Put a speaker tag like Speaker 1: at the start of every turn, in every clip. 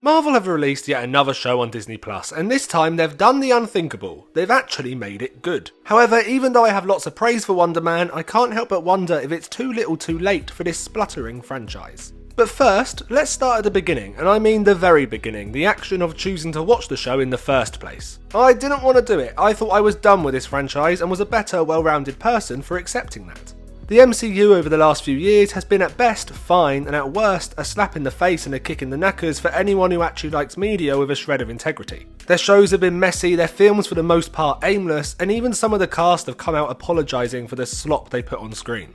Speaker 1: Marvel have released yet another show on Disney Plus, and this time they've done the unthinkable. They've actually made it good. However, even though I have lots of praise for Wonder Man, I can't help but wonder if it's too little too late for this spluttering franchise. But first, let's start at the beginning, and I mean the very beginning, the action of choosing to watch the show in the first place. I didn't want to do it. I thought I was done with this franchise and was a better, well-rounded person for accepting that. The MCU over the last few years has been at best fine and at worst a slap in the face and a kick in the knackers for anyone who actually likes media with a shred of integrity. Their shows have been messy, their films for the most part aimless, and even some of the cast have come out apologising for the slop they put on screen.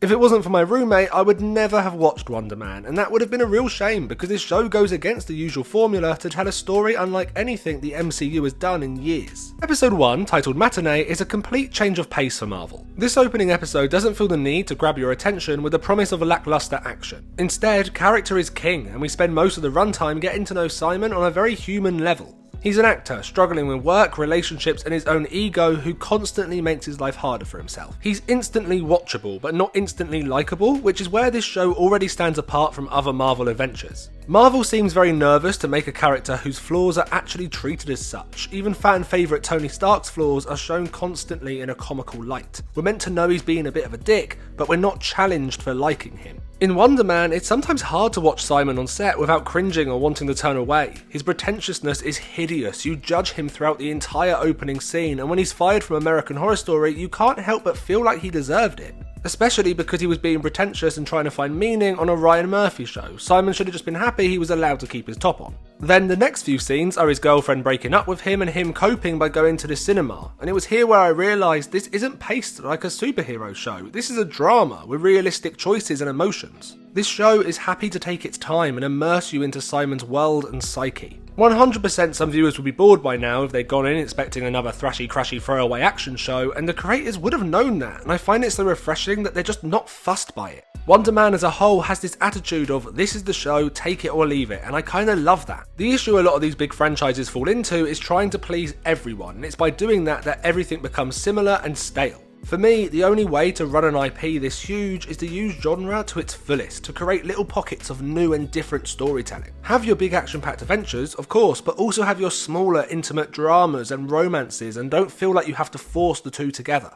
Speaker 1: If it wasn't for my roommate, I would never have watched Wonder Man, and that would have been a real shame because this show goes against the usual formula to tell a story unlike anything the MCU has done in years. Episode 1, titled Matinee, is a complete change of pace for Marvel. This opening episode doesn't feel the need to grab your attention with the promise of lackluster action. Instead, character is king, and we spend most of the runtime getting to know Simon on a very human level. He's an actor, struggling with work, relationships and his own ego who constantly makes his life harder for himself. He's instantly watchable, but not instantly likeable, which is where this show already stands apart from other Marvel adventures. Marvel seems very nervous to make a character whose flaws are actually treated as such. Even fan favourite Tony Stark's flaws are shown constantly in a comical light. We're meant to know he's being a bit of a dick, but we're not challenged for liking him. In Wonder Man, it's sometimes hard to watch Simon on set without cringing or wanting to turn away. His pretentiousness is hideous, you judge him throughout the entire opening scene, and when he's fired from American Horror Story, you can't help but feel like he deserved it. Especially because he was being pretentious and trying to find meaning on a Ryan Murphy show. Simon should have just been happy he was allowed to keep his top on. Then the next few scenes are his girlfriend breaking up with him and him coping by going to the cinema. And it was here where I realised this isn't paced like a superhero show. This is a drama with realistic choices and emotions. This show is happy to take its time and immerse you into Simon's world and psyche. 100% some viewers would be bored by now if they'd gone in expecting another thrashy crashy throwaway action show, and the creators would have known that, and I find it so refreshing that they're just not fussed by it. Wonder Man as a whole has this attitude of this is the show, take it or leave it, and I kinda love that. The issue a lot of these big franchises fall into is trying to please everyone, and it's by doing that everything becomes similar and stale. For me, the only way to run an IP this huge is to use genre to its fullest, to create little pockets of new and different storytelling. Have your big action-packed adventures, of course, but also have your smaller, intimate dramas and romances, and don't feel like you have to force the two together.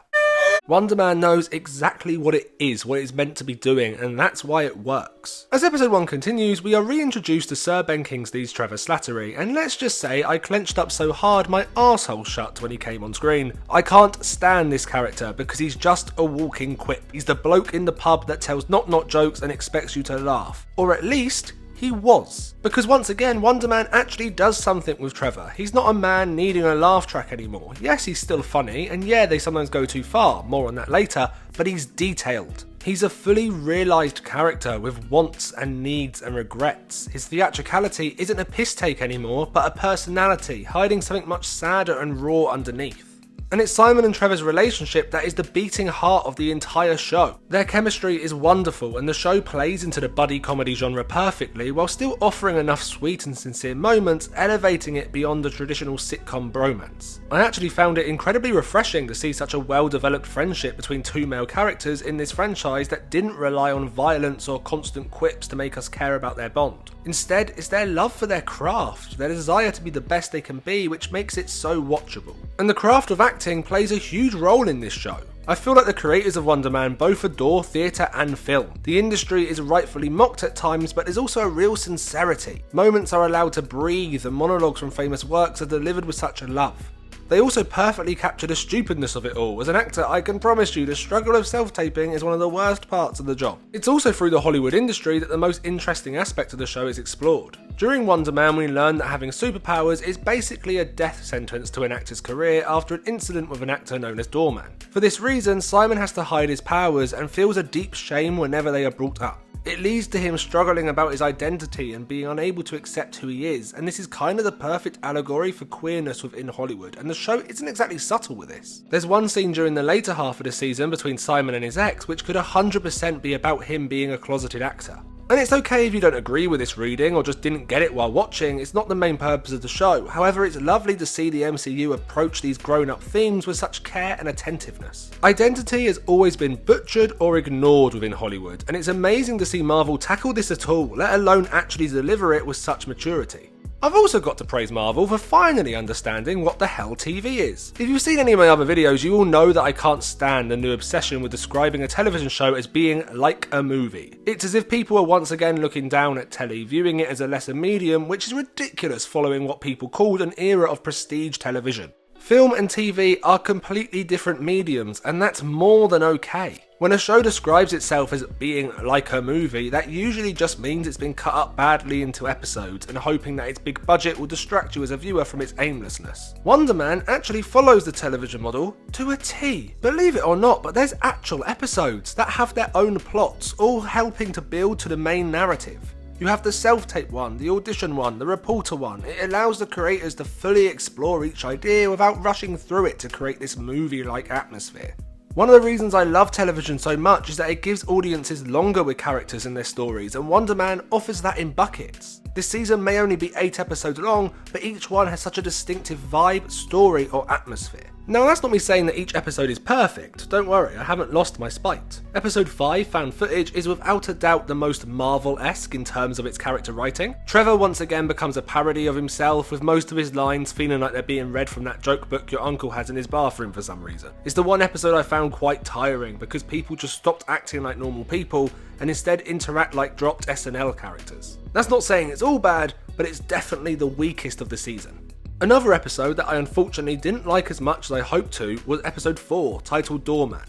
Speaker 1: Wonder Man knows exactly what it is meant to be doing, and that's why it works. As episode 1 continues, we are reintroduced to Sir Ben Kingsley's Trevor Slattery, and let's just say I clenched up so hard my arsehole shut when he came on screen. I can't stand this character because he's just a walking quip. He's the bloke in the pub that tells not jokes and expects you to laugh. Or at least, he was. Because once again, Wonder Man actually does something with Trevor. He's not a man needing a laugh track anymore. Yes, he's still funny, and yeah, they sometimes go too far, more on that later, but he's detailed. He's a fully realised character with wants and needs and regrets. His theatricality isn't a piss take anymore, but a personality, hiding something much sadder and raw underneath. And it's Simon and Trevor's relationship that is the beating heart of the entire show. Their chemistry is wonderful and the show plays into the buddy comedy genre perfectly while still offering enough sweet and sincere moments, elevating it beyond the traditional sitcom bromance. I actually found it incredibly refreshing to see such a well-developed friendship between two male characters in this franchise that didn't rely on violence or constant quips to make us care about their bond. Instead, it's their love for their craft, their desire to be the best they can be, which makes it so watchable. And the craft of acting plays a huge role in this show. I feel like the creators of Wonder Man both adore theatre and film. The industry is rightfully mocked at times, but there's also a real sincerity. Moments are allowed to breathe, and monologues from famous works are delivered with such a love. They also perfectly capture the stupidness of it all. As an actor, I can promise you the struggle of self-taping is one of the worst parts of the job. It's also through the Hollywood industry that the most interesting aspect of the show is explored. During Wonder Man, we learn that having superpowers is basically a death sentence to an actor's career after an incident with an actor known as Doorman. For this reason, Simon has to hide his powers and feels a deep shame whenever they are brought up. It leads to him struggling about his identity and being unable to accept who he is, and this is kind of the perfect allegory for queerness within Hollywood, and the show isn't exactly subtle with this. There's one scene during the later half of the season between Simon and his ex which could 100% be about him being a closeted actor. And it's okay if you don't agree with this reading or just didn't get it while watching, it's not the main purpose of the show. However, it's lovely to see the MCU approach these grown-up themes with such care and attentiveness. Identity has always been butchered or ignored within Hollywood, and it's amazing to see Marvel tackle this at all, let alone actually deliver it with such maturity. I've also got to praise Marvel for finally understanding what the hell TV is. If you've seen any of my other videos, you will know that I can't stand the new obsession with describing a television show as being like a movie. It's as if people are once again looking down at telly, viewing it as a lesser medium, which is ridiculous following what people called an era of prestige television. Film and TV are completely different mediums, and that's more than okay. When a show describes itself as being like a movie, that usually just means it's been cut up badly into episodes and hoping that its big budget will distract you as a viewer from its aimlessness. Wonder Man actually follows the television model to a T. Believe it or not, but there's actual episodes that have their own plots, all helping to build to the main narrative. You have the self-tape one, the audition one, the reporter one. It allows the creators to fully explore each idea without rushing through it to create this movie-like atmosphere. One of the reasons I love television so much is that it gives audiences longer with characters and their stories, and Wonder Man offers that in buckets. This season may only be 8 episodes long, but each one has such a distinctive vibe, story, or atmosphere. Now, that's not me saying that each episode is perfect. Don't worry, I haven't lost my spite. Episode 5, Found Footage, is without a doubt the most Marvel-esque in terms of its character writing. Trevor once again becomes a parody of himself, with most of his lines feeling like they're being read from that joke book your uncle has in his bathroom for some reason. It's the one episode I found quite tiring because people just stopped acting like normal people and instead interact like dropped SNL characters. That's not saying it's all bad, but it's definitely the weakest of the season. Another episode that I unfortunately didn't like as much as I hoped to was episode 4, titled Doorman.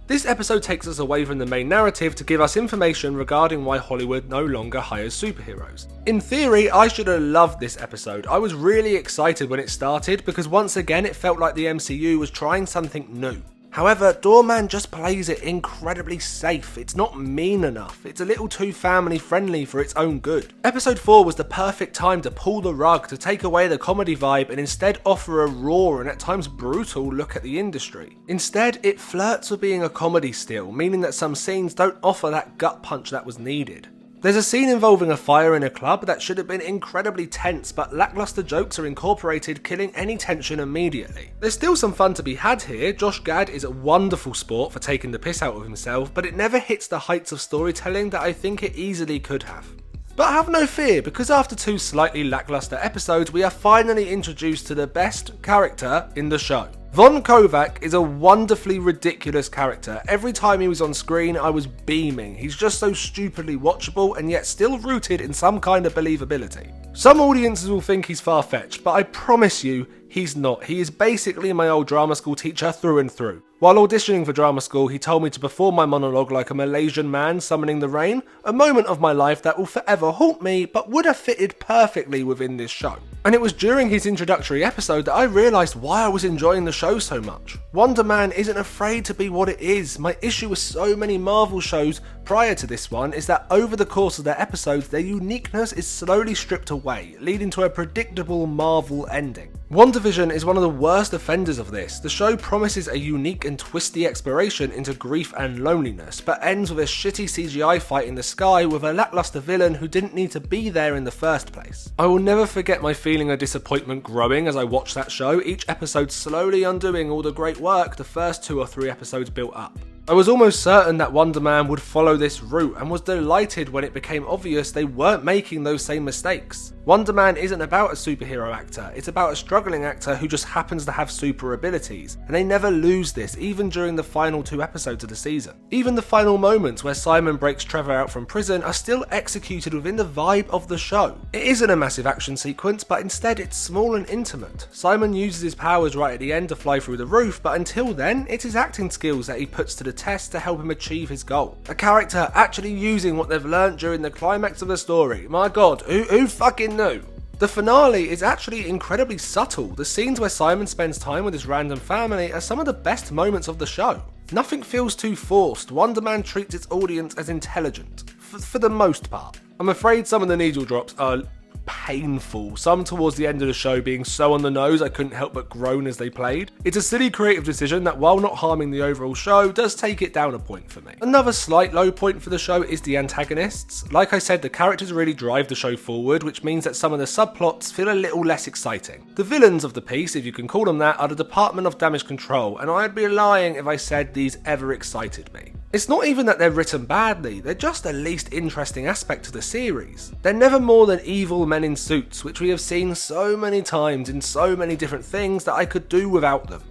Speaker 1: This episode takes us away from the main narrative to give us information regarding why Hollywood no longer hires superheroes. In theory, I should have loved this episode. I was really excited when it started because once again it felt like the MCU was trying something new. However, Doorman just plays it incredibly safe. It's not mean enough. It's a little too family friendly for its own good. Episode 4 was the perfect time to pull the rug, to take away the comedy vibe and instead offer a raw and at times brutal look at the industry. Instead, it flirts with being a comedy still, meaning that some scenes don't offer that gut punch that was needed. There's a scene involving a fire in a club that should have been incredibly tense, but lackluster jokes are incorporated, killing any tension immediately. There's still some fun to be had here. Josh Gad is a wonderful sport for taking the piss out of himself, but it never hits the heights of storytelling that I think it easily could have. But have no fear, because after 2 slightly lackluster episodes, we are finally introduced to the best character in the show. Von Kovac is a wonderfully ridiculous character. Every time he was on screen, I was beaming. He's just so stupidly watchable and yet still rooted in some kind of believability. Some audiences will think he's far-fetched, but I promise you, he's not. He is basically my old drama school teacher through and through. While auditioning for drama school, he told me to perform my monologue like a Malaysian man summoning the rain, a moment of my life that will forever haunt me, but would have fitted perfectly within this show. And it was during his introductory episode that I realised why I was enjoying the show so much. Wonder Man isn't afraid to be what it is. My issue with so many Marvel shows prior to this one is that over the course of their episodes, their uniqueness is slowly stripped away, leading to a predictable Marvel ending. WandaVision is one of the worst offenders of this. The show promises a unique and twisty exploration into grief and loneliness, but ends with a shitty CGI fight in the sky with a lackluster villain who didn't need to be there in the first place. I will never forget my feeling of disappointment growing as I watched that show, each episode slowly undoing all the great work the first 2 or 3 episodes built up. I was almost certain that Wonder Man would follow this route and was delighted when it became obvious they weren't making those same mistakes. Wonder Man isn't about a superhero actor, it's about a struggling actor who just happens to have super abilities, and they never lose this even during the final 2 episodes of the season. Even the final moments where Simon breaks Trevor out from prison are still executed within the vibe of the show. It isn't a massive action sequence, but instead it's small and intimate. Simon uses his powers right at the end to fly through the roof, but until then, it's his acting skills that he puts to the test to help him achieve his goal. A character actually using what they've learned during the climax of the story. My god, who fucking knew? The finale is actually incredibly subtle. The scenes where Simon spends time with his random family are some of the best moments of the show. Nothing feels too forced. Wonder Man treats its audience as intelligent, for the most part. I'm afraid some of the needle drops are painful, some towards the end of the show being so on the nose I couldn't help but groan as they played. It's a silly creative decision that, while not harming the overall show, does take it down a point for me. Another slight low point for the show is the antagonists. Like I said, the characters really drive the show forward, which means that some of the subplots feel a little less exciting. The villains of the piece, if you can call them that, are the Department of Damage Control, and I'd be lying if I said these ever excited me. It's not even that they're written badly, they're just the least interesting aspect of the series. They're never more than evil men in suits, which we have seen so many times in so many different things that I could do without them.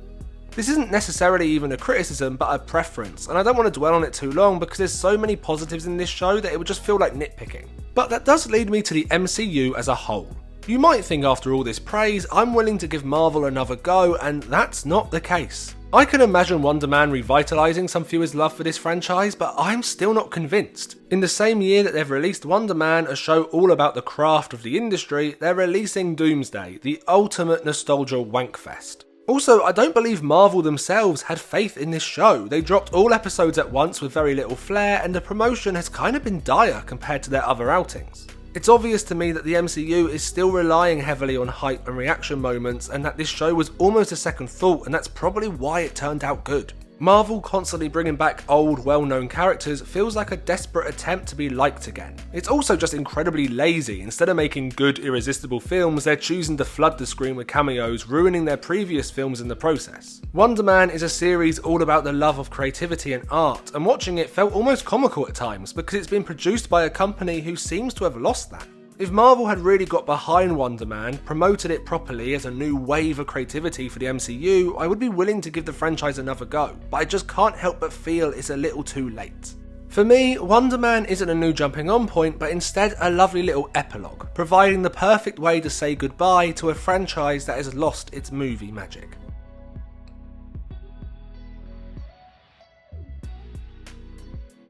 Speaker 1: This isn't necessarily even a criticism, but a preference, and I don't want to dwell on it too long because there's so many positives in this show that it would just feel like nitpicking. But that does lead me to the MCU as a whole. You might think after all this praise, I'm willing to give Marvel another go, and that's not the case. I can imagine Wonder Man revitalising some viewers' love for this franchise, but I'm still not convinced. In the same year that they've released Wonder Man, a show all about the craft of the industry, they're releasing Doomsday, the ultimate nostalgia wankfest. Also, I don't believe Marvel themselves had faith in this show. They dropped all episodes at once with very little flair, and the promotion has kind of been dire compared to their other outings. It's obvious to me that the MCU is still relying heavily on hype and reaction moments, and that this show was almost a second thought, and that's probably why it turned out good. Marvel constantly bringing back old, well-known characters feels like a desperate attempt to be liked again. It's also just incredibly lazy. Instead of making good, irresistible films, they're choosing to flood the screen with cameos, ruining their previous films in the process. Wonder Man is a series all about the love of creativity and art, and watching it felt almost comical at times because it's been produced by a company who seems to have lost that. If Marvel had really got behind Wonder Man, promoted it properly as a new wave of creativity for the MCU, I would be willing to give the franchise another go, but I just can't help but feel it's a little too late. For me, Wonder Man isn't a new jumping on point, but instead a lovely little epilogue, providing the perfect way to say goodbye to a franchise that has lost its movie magic.